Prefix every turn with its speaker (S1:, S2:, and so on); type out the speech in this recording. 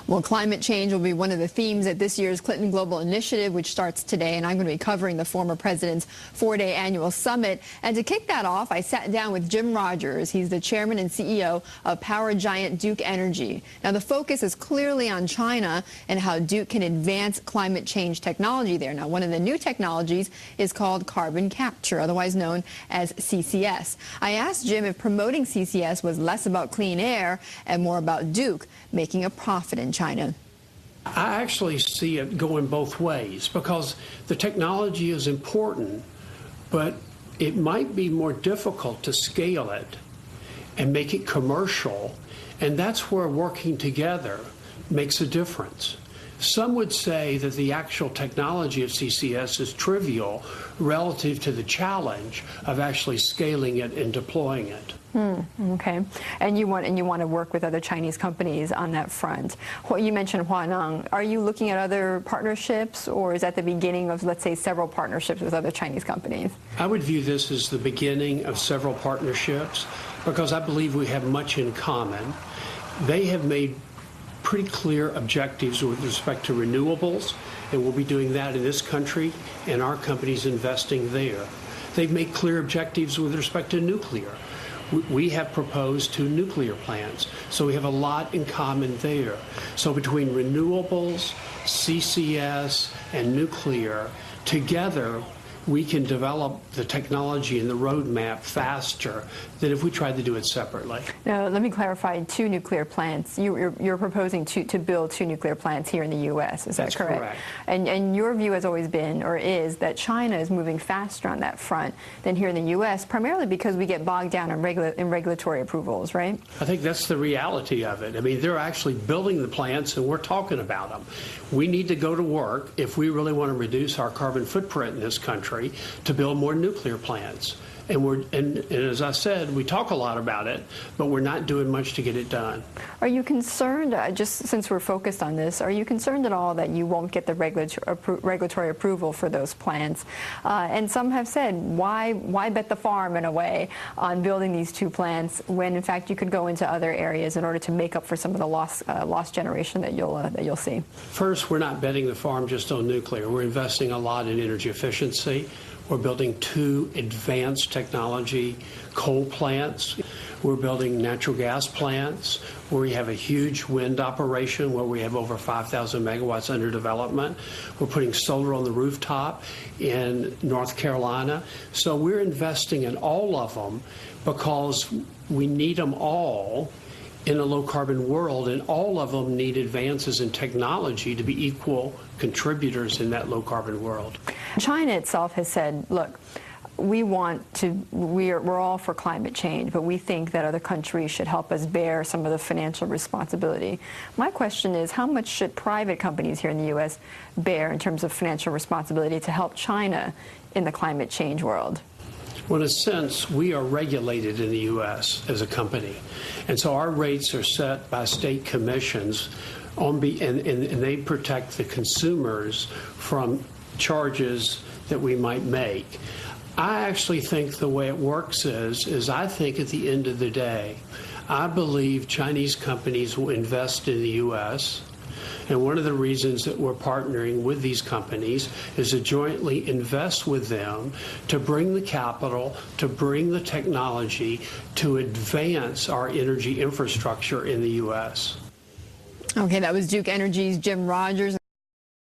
S1: Well, climate change will be one of the themes at this year's Clinton Global Initiative, which starts today, and I'm going to be covering the former president's 4-day annual summit. And to kick that off, I sat down with Jim Rogers. He's the chairman and CEO of power giant Duke Energy. Now, the focus is clearly on China and how Duke can advance climate change technology there. Now, one of the new technologies is called carbon capture, otherwise known as CCS. I asked Jim if promoting CCS was less about clean air and more about Duke making a profit in China.
S2: I actually see it going both ways because the technology is important, but it might be more difficult to scale it and make it commercial, and that's where working together makes a difference. Some would say that the actual technology of CCS is trivial relative to the challenge of actually scaling it and deploying it.
S1: Okay, and you want to work with other Chinese companies on that front. You mentioned Huaneng. Are you looking at other partnerships, or is that the beginning of, let's say, several partnerships with other Chinese companies?
S2: I would view this as the beginning of several partnerships because I believe we have much in common. They have made pretty clear objectives with respect to renewables, and we'll be doing that in this country, and our company's investing there. They've made clear objectives with respect to nuclear. We have proposed 2 nuclear plants, so we have a lot in common there. So between renewables, CCS, and nuclear, together we can develop the technology and the roadmap faster than if we tried to do it separately.
S1: Now, let me clarify, 2 nuclear plants. You're proposing to build 2 nuclear plants here in the U.S., is that correct?
S2: That's correct.
S1: And your view has always been, or is, that China is moving faster on that front than here in the U.S., primarily because we get bogged down in regulatory approvals, right?
S2: I think that's the reality of it. I mean, they're actually building the plants, and we're talking about them. We need to go to work if we really want to reduce our carbon footprint in this country to build more nuclear plants. And as I said, we talk a lot about it, but we're not doing much to get it done.
S1: Are you concerned, just since we're focused on this, are you concerned at all that you won't get the regulatory approval for those plants? And some have said, why bet the farm in a way on building these 2 plants when in fact you could go into other areas in order to make up for some of the lost generation that you'll see?
S2: First, we're not betting the farm just on nuclear. We're investing a lot in energy efficiency. We're building 2 advanced technology coal plants. We're building natural gas plants where we have a huge wind operation where we have over 5,000 megawatts under development. We're putting solar on the rooftop in North Carolina. So we're investing in all of them because we need them all in a low-carbon world, and all of them need advances in technology to be equal contributors in that low-carbon world.
S1: China itself has said, look, we're all for climate change, but we think that other countries should help us bear some of the financial responsibility. My question is, how much should private companies here in the U.S. bear in terms of financial responsibility to help China in the climate change world?
S2: Well, in a sense, we are regulated in the U.S. as a company. And so our rates are set by state commissions, and they protect the consumers from charges that we might make. I actually think the way it works is I think at the end of the day, I believe Chinese companies will invest in the U.S., and one of the reasons that we're partnering with these companies is to jointly invest with them to bring the capital, to bring the technology, to advance our energy infrastructure in the U.S.
S1: Okay, that was Duke Energy's Jim Rogers.